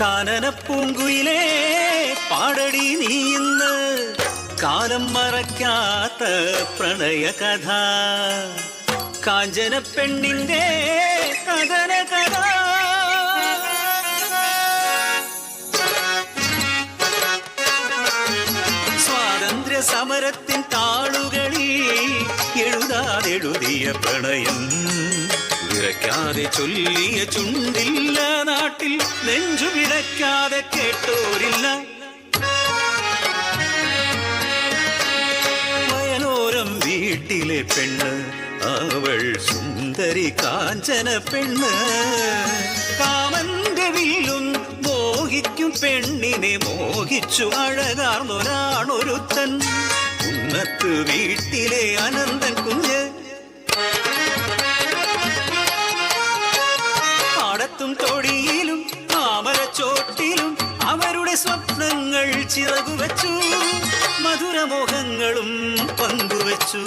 കാനനപ്പൂങ്കുയിലേ പാടടി നീ ഇന്ന് കാലം മറക്കാത്ത പ്രണയ കഥ കാഞ്ചന പെണ്ണിന്റെ കഥന കഥ സ്വാതന്ത്ര്യ സമരത്തിൻ താളുകളിൽ എഴുതാതെഴുതിയ പ്രണയം വിറയ്ക്കാതെ ചൊല്ലിയ ചുണ്ടില്ല നാട്ടിൽ നെഞ്ചു വിറയ്ക്കാതെ കേട്ടോരില്ല വയലോരം വീട്ടിലെ പെണ്ണ് അവൾ സുന്ദരി കാഞ്ചന പെണ്ണ് കാമന്റെ വില്ലും മോഹിക്കും പെണ്ണിനെ മോഹിച്ചു അഴകാർന്നൊരാണൊരുത്തൻ ഉന്നത്ത് വീട്ടിലെ അനന്തൻ കുഞ്ഞ് പാടത്തും തൊടിയിലും മാമരച്ചോട്ടിലും അവരുടെ സ്വപ്നങ്ങൾ ചിറകുവച്ചു മധുരമോഹങ്ങളും പങ്കുവച്ചു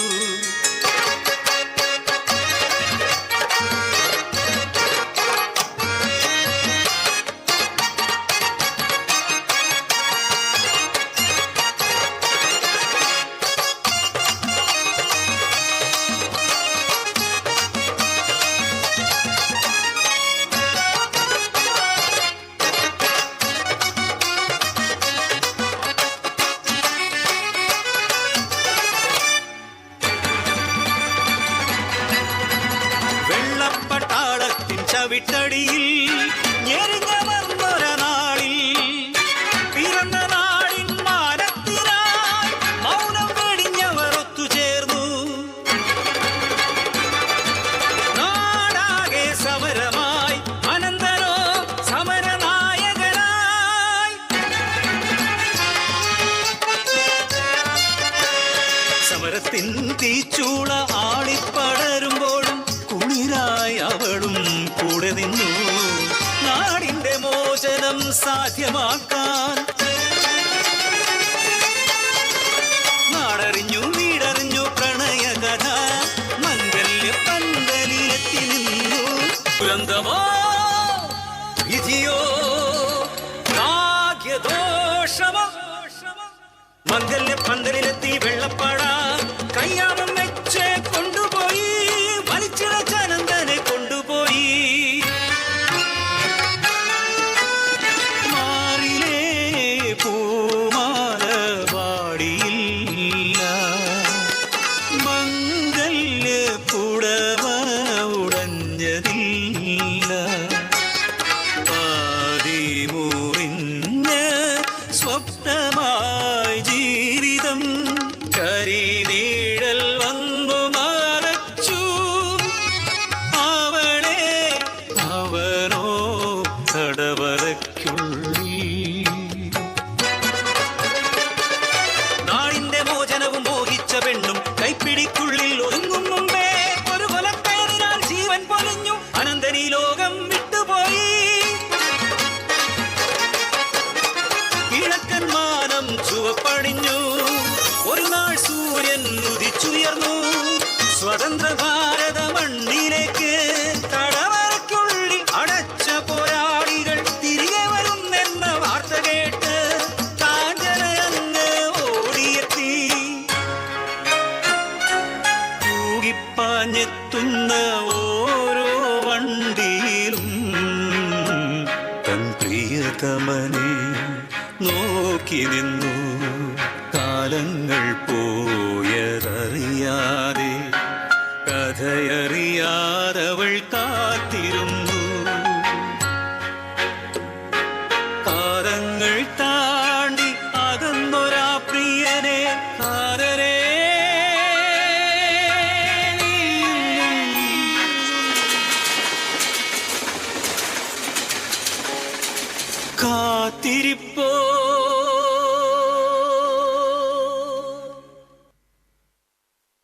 വിട്ടടിയിൽ ഞെരിഞ്ഞമർന്നൊരനാളിൽ പിറന്ന നാടിൻ മാനത്തിനായി മൗനം വെടിഞ്ഞവർ ഒത്തുചേർന്നു നാടാകെ സമരമായി അനന്തരോ സമരനായകനായി സമരത്തിൻ തീച്ചൂള ആളിപ്പടരുമ്പോഴും കുളിരായി അവളും കൂടെ നിന്നു നാടിന്റെ മോചനം സാധ്യമാക്കാൻ നാടറിഞ്ഞു വീടറിഞ്ഞു പ്രണയ കഥ മംഗല്യ പന്തലിലെത്തി നിന്നു ദുരന്തമോ വിധിയോ ഭാഗ്യദോഷമോ മംഗല്യ പന്തലിലെത്തി വെള്ളപ്പാട കയ്യാമം വെച്ച് കൊണ്ടുപോയി വലിച്ചിടച്ച അനന്തനെ കൊണ്ടുപോയി മാറിലേ പൂമാല വാടിയില്ല മംഗല്യ പുടവ ഉടഞ്ഞതില്ല പാതി മുറിഞ്ഞ സ്വപ്നമായി ജീവിതം കരിനീഴൽ വന്നു മറച്ചു അവളെ അവനോ തടവറയ്ക്കുള്ളിൽ നാടിന്റെ മോചനവും മോഹിച്ച പെണ്ണും കൈപ്പിടിക്കുള്ളിൽ ഒതുങ്ങും മുമ്പേ ഒരു കൊലക്കയറിനാൽ ജീവൻ പൊലിഞ്ഞു അനന്തനീ ലോകം വിട്ടുപോയി കിഴക്കൻ മാനം ചുവപ്പണിഞ്ഞു ഒരു നാൾ സൂര്യൻ ഉദിച്ചുയർന്നു സ്വതന്ത്ര ഭാരത മണ്ണിലേക്ക് തടവറയ്ക്കുള്ളിൽ അടച്ച പോരാളികൾ തിരികെ വരുന്നെന്ന വാർത്ത കേട്ട് കാഞ്ചന അങ്ങ് ഓടിയെത്തി തൂകിപ്പാഞ്ഞെത്തുന്ന ഓരോ വണ്ടിയിലും തൻ പ്രിയതമനെ നോക്കി നിന്നു കാലങ്ങൾ പോയതറിയാതെ കഥയറിയാതവൾ കാത്തി